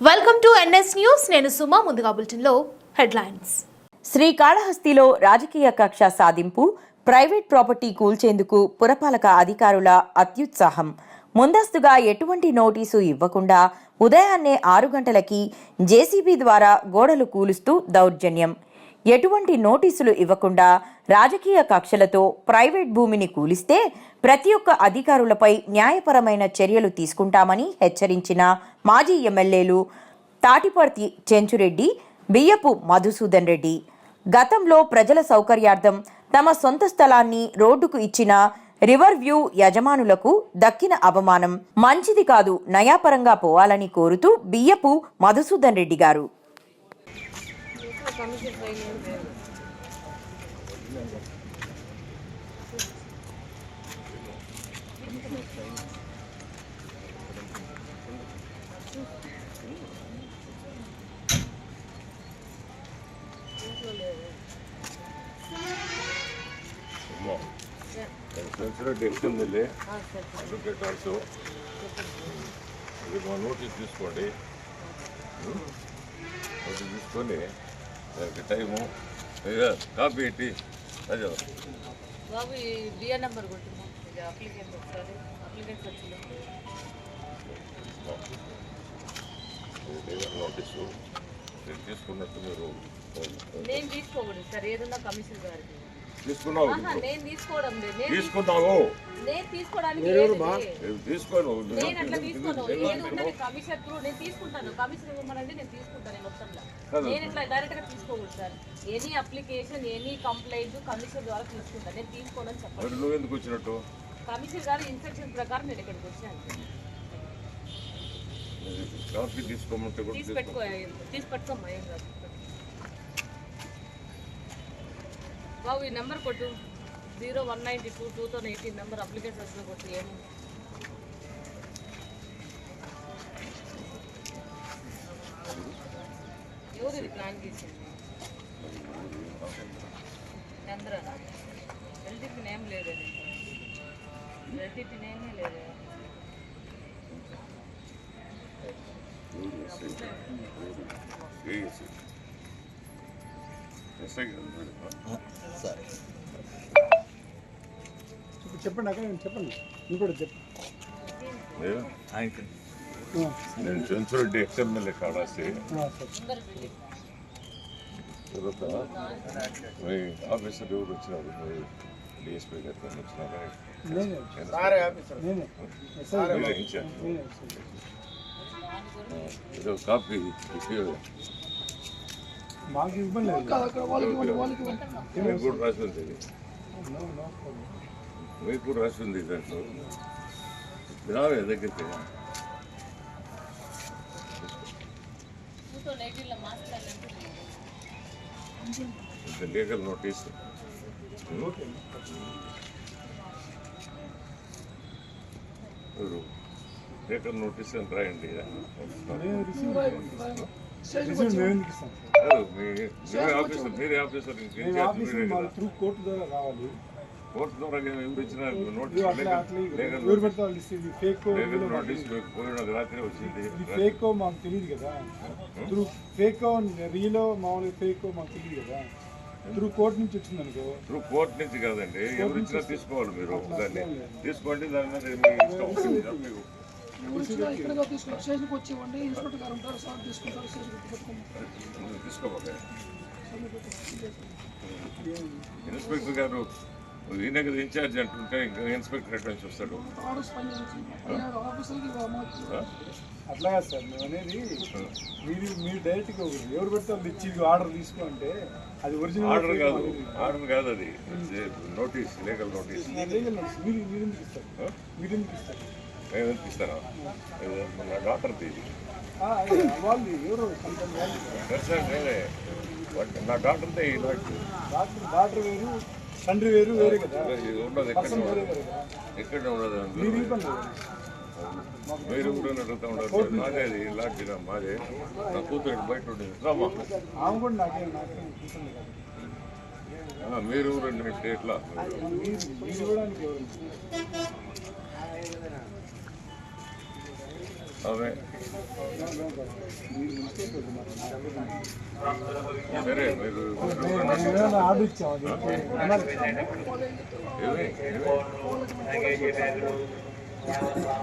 Welcome to NS news. నేను సుమా. ముందుగా బులెటిన్లో హెడ్లైన్స్. శ్రీకాళహస్తిలో రాజకీయ కక్ష సాధింపు, ప్రైవేట్ ప్రాపర్టీ కూల్చేందుకు పురపాలక అధికారుల అత్యుత్సాహం. ముందస్తుగా ఎటువంటి నోటీసు ఇవ్వకుండా ఉదయాన్నే 6 గంటలకి జేసీబీ ద్వారా గోడలు కూలుస్తూ దౌర్జన్యం. ఎటువంటి నోటీసులు ఇవ్వకుండా రాజకీయ కక్షలతో ప్రైవేట్ భూమిని కూలిస్తే ప్రతి ఒక్క అధికారులపై న్యాయపరమైన చర్యలు తీసుకుంటామని హెచ్చరించిన మాజీ ఎమ్మెల్యేలు తాటిపర్తి చెంచురెడ్డి, బియ్యపు మధుసూదన్ రెడ్డి. గతంలో ప్రజల సౌకర్యార్థం తమ సొంత స్థలాన్ని రోడ్డుకు ఇచ్చిన రివర్ వ్యూ యజమానులకు దక్కిన అవమానం మంచిది కాదు, న్యాయపరంగా పోవాలని కోరుతూ బియ్యపు మధుసూదన్ రెడ్డి గారు. నోటీస్ తీసుకోండి, నోటీస్ తీసుకొని దానికి టైము కాపీ పెట్టి అదే బాబు ఈ బిఆర్ నెంబర్ కొట్టున్నాం. ఇది అప్లికెంట్ ఒకసారి అప్లికెంట్ వచ్చింది నోటీసు తీసుకున్నట్టు మీరు నేను తీసుకోకూడదు సార్. ఏదన్నా కమిషనర్ గారికి తీసుకున్నావు, నేను తీసుకోవడం లేదు. తీసుకున్నావు, నేను తీసుకోవడానికి తీసుకోను, నేను అట్లా తీసుకోను. ఏదన్నా కమిషనర్ త్రూ నేను తీసుకుంటాను. కమిషనర్ ఇవ్వమనండి, నేను తీసుకుంటాను. నేను మొత్తంలో నేను ఇట్లా డైరెక్ట్ గా తీసుకోకూడదు sir. Any application, any complaint commissioner ద్వారా తీసుకుంటాను. నేను తీసుకోనని చెప్పాను. నువ్వు ఎందుకు వచ్చినట్టు? కమిషనర్ గారి ఇన్స్ట్రక్షన్ ప్రకారం నేను ఇక్కడికి వచ్చాను. కాపీ తీసుకోమంటే కూడా తీసి పెట్టుకోమ్మా. ఏం కాదు బాబు. ఈ నెంబర్ కొట్టు 0192/2018 నెంబర్ అప్లికేషన్ వచ్చిన కొట్టు. ఏమి ఎవరు ఇది ప్లాన్ చేసింది? చంద్ర. ఎల్టీపీ నేమ్ లేదు, ఎల్టీపీ నేమే లేదు. చెప్పండి అక్కడ చెప్పండి. మీరు కూడా చెప్పండి. నేను చెంచురెడ్డి ఎక్స్ఎమ్మెల్యే కాడాసి తర్వాత మీ ఆఫీసర్ ఎవరు వచ్చినారు? డిఎస్పీ గారు వచ్చినారా? ఏదో కాపీ మాకు ఇవ్వండి. మీకు కూడా రాసి ఉంది, మీకు కూడా రాసి ఉంది. దాంట్లో రావే దగ్గరికి. లీగల్ నోటీస్ లీగల్ నోటీస్ అని రాయండి. మీరే ఆఫీసర్ కోర్టు ద్వారా రావాలి. కోర్టు ద్వారా ఎవరు ఇచ్చిన నోటీస్? రాత్రి వచ్చింది. ఫేక్ మాకు తెలియదు కదా. త్రూ ఫేక్ రీలో మామూలుగా ఫేక్ మాకు తెలియదు కదా. త్రూ కోర్టు నుంచి వచ్చింది అనుకో. త్రూ కోర్టు నుంచి కాదండి, ఎవరు ఇచ్చినా తీసుకోవాలి. మీరు దాన్ని తీసుకోండి, దాని మీద మీకు తీసుకోవాలి. ఇన్స్పెక్టర్ గారు ఈయన కదా ఇన్ఛార్జ్ అంటుంటే ఇంకా ఇన్స్పెక్టర్ ఎట్లా నుంచి వస్తాడు? అట్లా కాదు సార్, మేము అనేది మీరు డైరెక్ట్గా ఎవరు పెడితే వాళ్ళు ఇచ్చి ఆర్డర్ తీసుకోంటే అది ఒరిజినల్ ఆర్డర్ కాదు. ఆర్డర్ కాదు, అది notice, legal notice. Legal notice మీరు ఎందుకు ఇస్తారు? మీరు ఎందుకు ఇస్తారు? నేను ఎందుకు ఇస్తారా? నా డాక్టర్ తీది వాళ్ళు ఎవరు నేనే, నా డాక్టర్తో ఈ డాక్టర్ వేరు, తండ్రి వేరు, వేరే కదా. ఉండదు, ఎక్కడ ఉండదు. మీరు కూడా అడుగుతూ ఉండదు. నాదే అది లాడ్జినా మాదే. నా కూతురు బయట ఉండేది. ఆమె కూడా నాకేం మీరు ఎట్లా ఆమె సరే మీరు ఏమైనా ఆర్డర్ ఇచ్చాము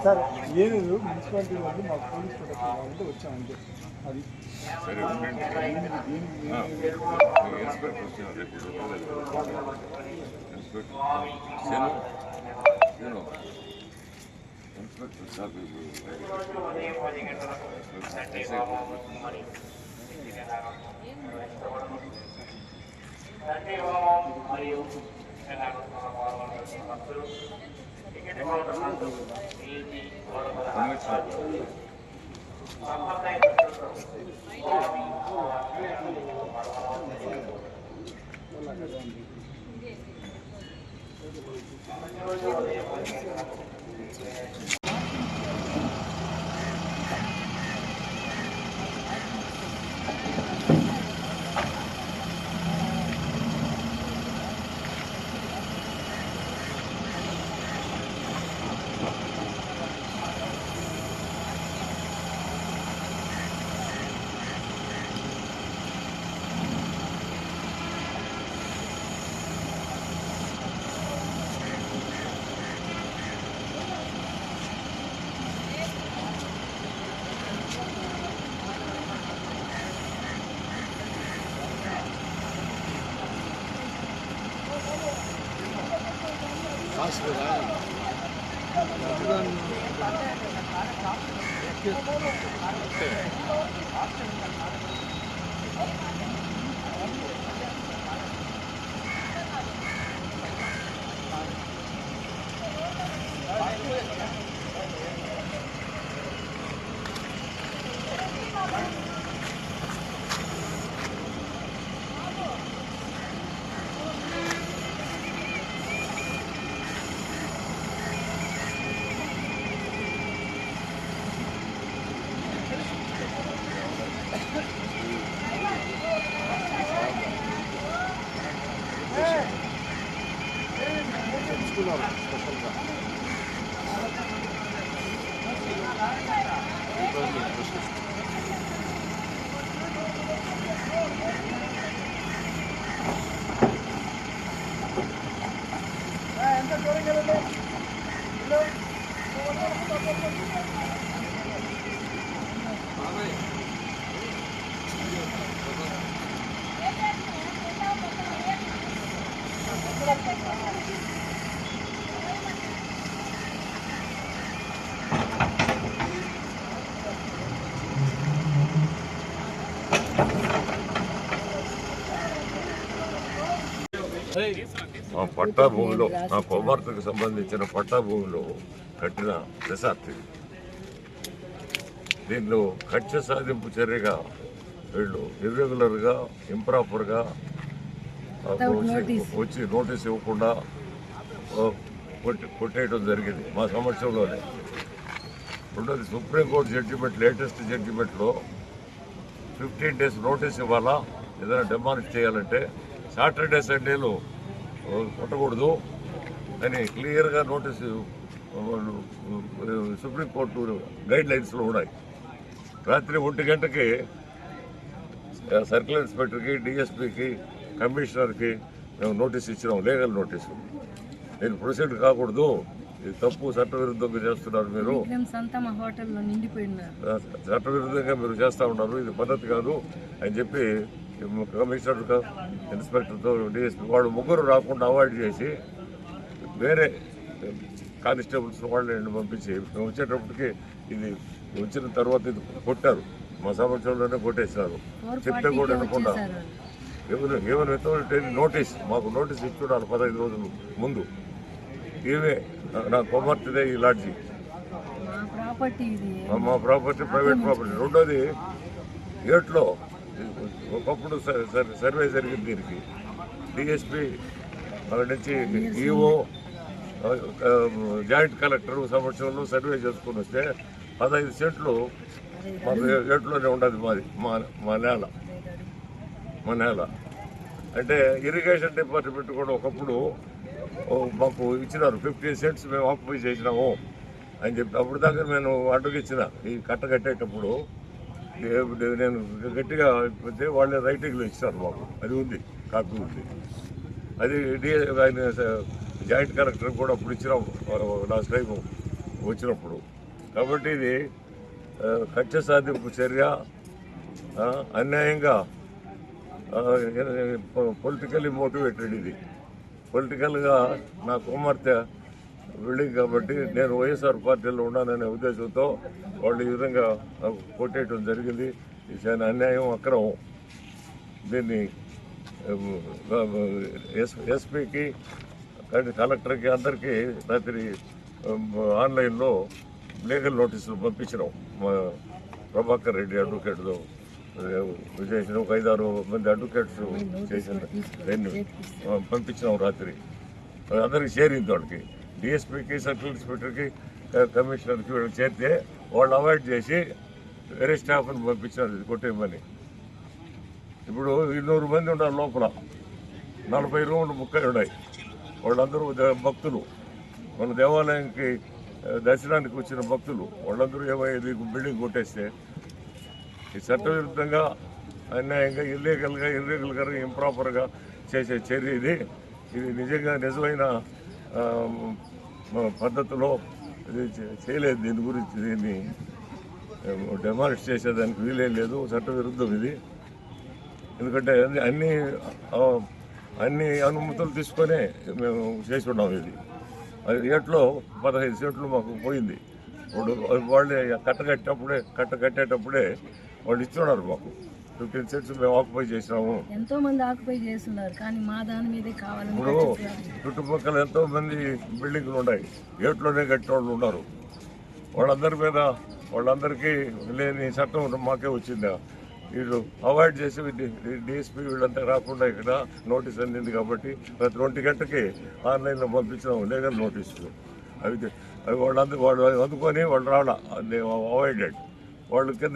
సార్ ఏం లేదు మున్సిపాలిటీ వాళ్ళు మాకు పోలీస్ ప్రొటెక్షన్ కావాలంటే వచ్చామంటే అది సరే ఇన్స్పెక్టర్ వచ్చాను రేపు ఇన్స్పెక్టర్ సార్ మా పట్టా భూమిలో నా కుమార్తెకు సంబంధించిన పట్టా భూమిలో కట్టిన రిసార్ట్ ఇది. దీనిలో కక్ష సాధింపు చర్యగా వీళ్ళు ఇర్రెగ్యులర్గా ఇంప్రాపర్గా వచ్చి నోటీస్ ఇవ్వకుండా కొట్టేయడం జరిగింది మా సమక్షంలోనే. రెండోది సుప్రీంకోర్టు జడ్జిమెంట్ లేటెస్ట్ జడ్జిమెంట్లో 15 days నోటీస్ ఇవ్వాలా ఏదైనా డిమాలిష్ చేయాలంటే. సాటర్డే సండేలు కొట్టకూడదు అని క్లియర్గా నోటీసు సుప్రీంకోర్టు గైడ్ లైన్స్లో ఉన్నాయి. రాత్రి 1 గంటకి సర్కిల్ ఇన్స్పెక్టర్కి, డిఎస్పీకి, కమిషనర్కి మేము నోటీస్ ఇచ్చినాం, లీగల్ నోటీసు. నేను ప్రొసీడ్ కాకూడదు, ఇది తప్పు, చట్టవిరుద్ధంగా చేస్తున్నారు మీరు, చట్టవిరుద్ధంగా మీరు చేస్తూ ఉన్నారు, ఇది పద్ధతి కాదు అని చెప్పి కమిషనర్, ఇన్స్పెక్టర్తో, డిఎస్పీ వాళ్ళు ముగ్గురు రాకుండా అవాయిడ్ చేసి వేరే కానిస్టేబుల్స్ వాళ్ళని పంపించి మేము వచ్చేటప్పటికి ఇది వచ్చిన తర్వాత ఇది కొట్టారు. మా సమక్షంలోనే కొట్టేశారు. చెప్తే కూడా వినకుండా ఏమైనా వితౌట్ నోటీస్ మాకు నోటీస్ ఇచ్చున్నారు 15 రోజుల ముందు. ఇవే నా కుమార్తెదే ఈ లాడ్జీ, మా ప్రాపర్టీ, ప్రైవేట్ ప్రాపర్టీ. రెండోది ఏట్లో ఒకప్పుడు సర్వే జరిగింది దీనికి. డిఎస్పీ అక్కడి నుంచి ఈఓ, జాయింట్ కలెక్టర్ సమక్షంలో సర్వే చేసుకుని వస్తే 15 సెంట్లు మాకు ఏట్లోనే ఉండదు. మాది మా నేల అంటే ఇరిగేషన్ డిపార్ట్మెంట్ కూడా ఒకప్పుడు మాకు ఇచ్చినారు. 15 cents మేము ఆక్యుపై చేసినాము. అని చెప్పి అప్పుడు దాకా నేను అడ్డుకి ఇచ్చిన ఈ కట్ట కట్టేటప్పుడు నేను గట్టిగా అయిపోతే వాళ్ళే రైటింగ్లో ఇచ్చారు మాకు. అది ఉంది, కాపీ ఉంది. అది ఆయన జాయింట్ కలెక్టర్ కూడా అప్పుడు ఇచ్చినాం లాస్ట్ టైం వచ్చినప్పుడు. కాబట్టి ఇది కక్ష సాధింపు చర్య, అన్యాయంగా పొలిటికల్లీ మోటివేటెడ్. ఇది పొలిటికల్గా నా కుమార్తె బిల్డింగ్ కాబట్టి నేను వైఎస్ఆర్ పార్టీలో ఉన్నాననే ఉద్దేశంతో వాళ్ళు ఈ విధంగా నాకు కొట్టేయటం జరిగింది. ఇది చాలా అన్యాయం, అక్రమం. దీన్ని ఎస్పీకి కలెక్టర్కి అందరికీ రాత్రి ఆన్లైన్లో లీగల్ నోటీసులు పంపించినాం. మా ప్రభాకర్ రెడ్డి అడ్వకేట్తో చేసిన ఒక 5-6 మంది అడ్వకేట్స్ చేసిన పంపించినాం రాత్రి. అందరికి చేరింది వాళ్ళకి, డిఎస్పీకి, సర్కిల్ ఇన్స్పెక్టర్కి, కమిషనర్కి వీళ్ళకి చేరితే వాళ్ళు అవాయిడ్ చేసి వేరే స్టాఫ్ని పంపించినారు ఇది కొట్టేయమని. ఇప్పుడు 200 మంది ఉన్నారు లోపల, 40 రూములు బుక్ అయి ఉన్నాయి. వాళ్ళందరూ భక్తులు, మన దేవాలయానికి దర్శనానికి వచ్చిన భక్తులు. వాళ్ళందరూ ఏమైంది, బిల్డింగ్ కొట్టేస్తే ఈ చట్టవిరుద్ధంగా, అన్యాయంగా, ఇర్లీగల్గా ఇంప్రాపర్గా చేసే చర్య ఇది. ఇది నిజమైన పద్ధతిలో ఇది చేయలేదు. దీని గురించి దీన్ని డెమాలిష్ చేసేదానికి వీలే లేదు, చట్టవిరుద్ధం ఇది. ఎందుకంటే అన్ని అనుమతులు తీసుకొనే మేము చేసి ఉన్నాం. ఇది అది ఏట్లో 15 సెంట్లు మాకు పోయింది. ఇప్పుడు వాళ్ళే కట్ట కట్టేటప్పుడే వాళ్ళు ఇస్తున్నారు మాకు 15 సెంట్స్ మేము ఆక్యుపై చేసినాము. ఎంతో మంది ఆక్యుపై చేస్తున్నారు, కానీ మా దాని మీదే కావాలని. ఇప్పుడు చుట్టుపక్కల ఎంతో మంది బిల్డింగ్లు ఉన్నాయి, ఏట్లోనే కట్టిన వాళ్ళు ఉన్నారు. వాళ్ళందరికీ లేని చట్టం మాకే వచ్చిందా? వీళ్ళు అవాయిడ్ చేసి డిఎస్పీ వీళ్ళంతా రాకుండా ఇక్కడ నోటీస్ అందింది కాబట్టి ప్రతి 2 గంటకి ఆన్లైన్లో పంపించినాము లీగల్ నోటీసులు. అవి వాళ్ళు అందుకొని వాళ్ళు రావడా, అవాయిడెడ్. వాళ్ళు కింద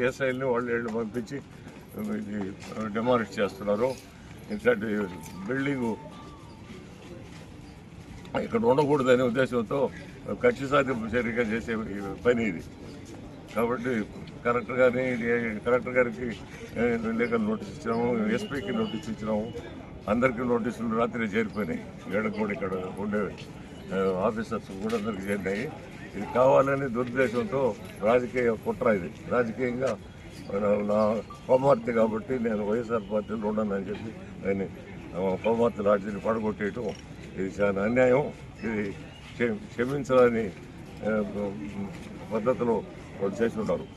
ఎస్ఐల్ని వాళ్ళు పంపించి ఇది డెమాలిష్ చేస్తున్నారు. ఇట్లాంటి బిల్డింగు ఇక్కడ ఉండకూడదనే ఉద్దేశంతో కక్ష సాధింపు చర్యగా చేసే పని ఇది. కాబట్టి కలెక్టర్ గారికి లీగల్ నోటీస్ ఇచ్చినాము, ఎస్పీకి నోటీస్ ఇచ్చినాము. అందరికీ నోటీసులు రాత్రి చేరిపోయినాయి. కూడా ఇక్కడ ఉండే ఆఫీసర్స్ కూడా అందరికీ చేరినాయి. ఇది కావాలని దురుద్దేశంతో రాజకీయ కుట్ర. ఇది రాజకీయంగా నా కుమార్తె కాబట్టి నేను వైఎస్ఆర్ పార్టీలో ఉన్నానని చెప్పి ఆయన కుమార్తె రాజుని పడగొట్టేయటం ఇది చాలా అన్యాయం. ఇది క్షమించాలని పద్ధతిలో వాళ్ళు చేసి ఉన్నారు.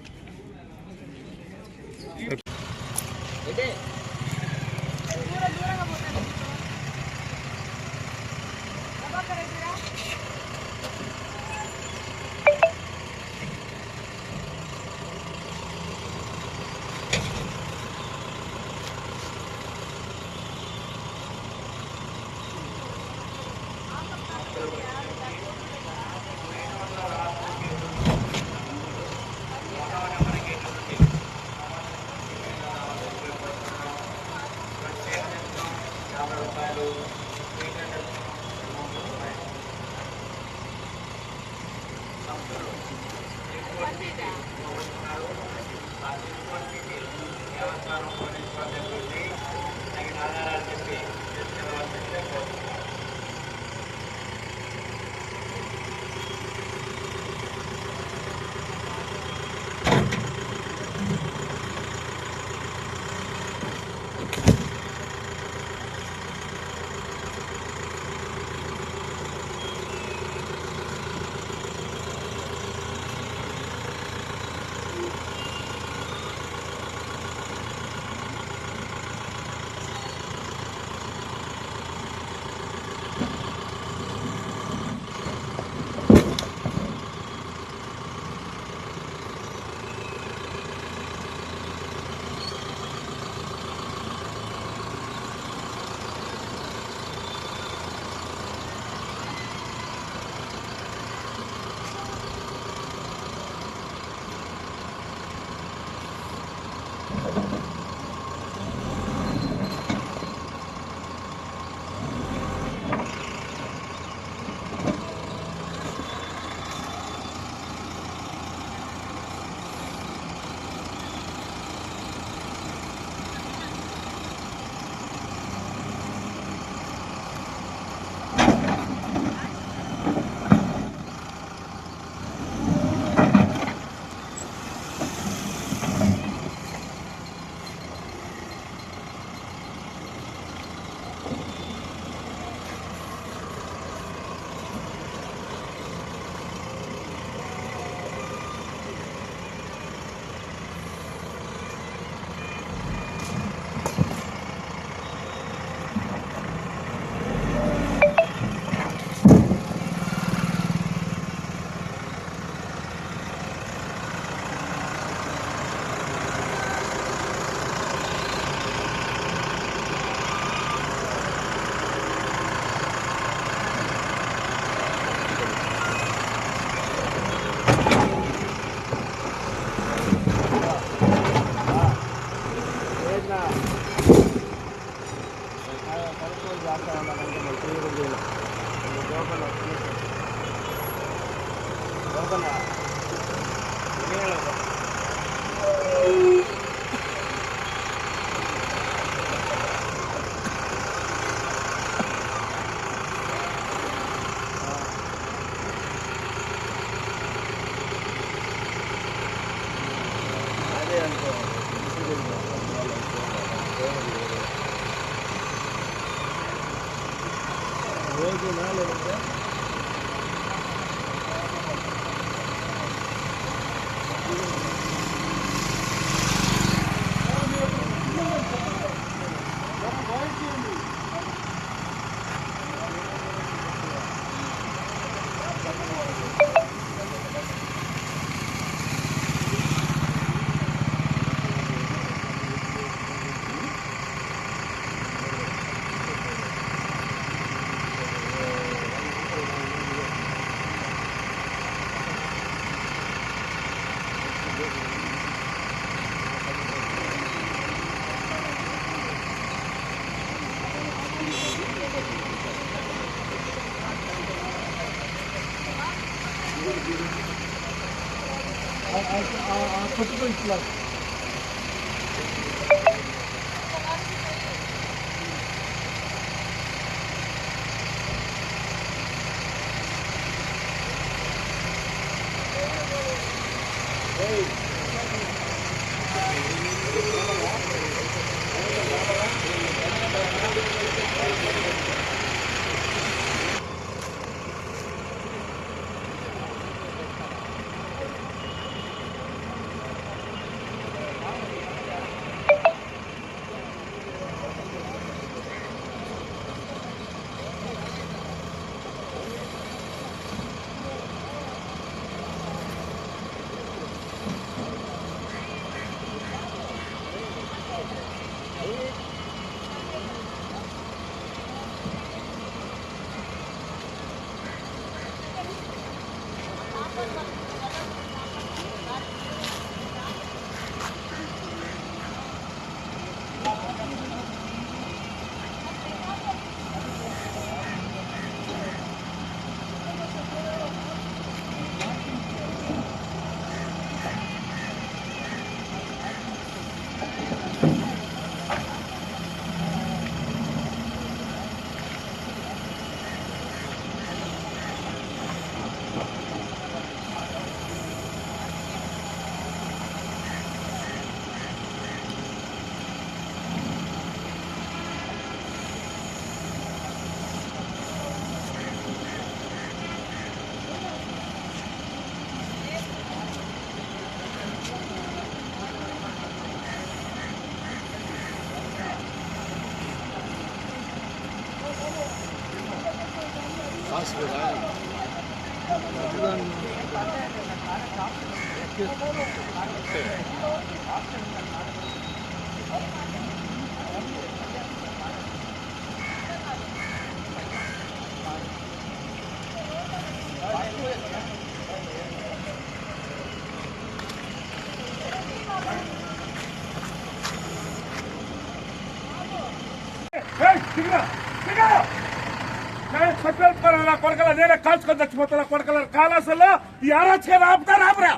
కొడకల నేనే కాల్చుకొని చచ్చిపోతున్నా కొడకల కాలాసల్లో ఈ అరాచకాలు ఆపుతారా ఆపరా?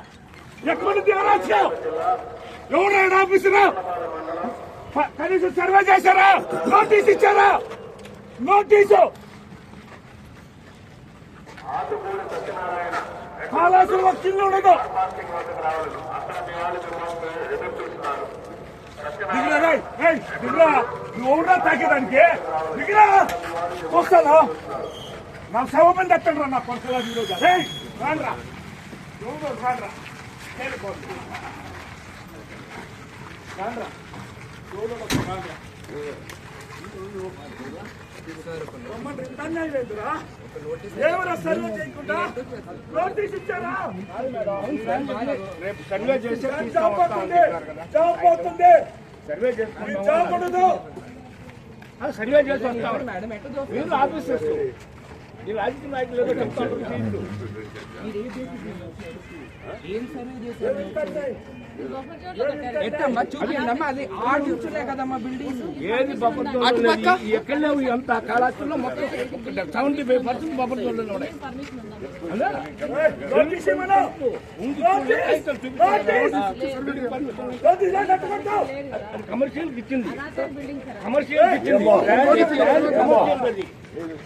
ఎక్కడుంది అరాచకం? ఎవరైనా ఆఫీసులో కనీసం సర్వే చేశారా? నోటీస్ ఇచ్చారా? నోటీసు కాలాసంలో కింద ఉండదు. దిగురా దిగురా, నువ్వు ఎవరా తాకేదానికి? దిగురా వస్తాను. నా సవ మంది ఎత్తండి నా కొడుకులా ఈరోజు. రాండ్రా ఎవరు రాండ్రా రాండ్రా ఏమరా సర్వే చేయకుండా నోటీస్ ఇచ్చారా? రేపు సర్వే చేసి జాబ్ పోతుంది. సర్వే జాబ్ ఉండదు. సర్వే చేసి వస్తాం. ఆఫీస్ ఈ రాజకీయ నాయకులు ఏదో చెప్తా ఉంటారు సీట్లు. ఏది బఫర్ జోన్ ఎక్కడ లేవు. ఎంత కాళాస్త్రంలో మొత్తం 75% బఫర్ జోన్లో ఉన్నాయి. కమర్షియల్ ఇచ్చింది, కమర్షియల్ ఇచ్చింది.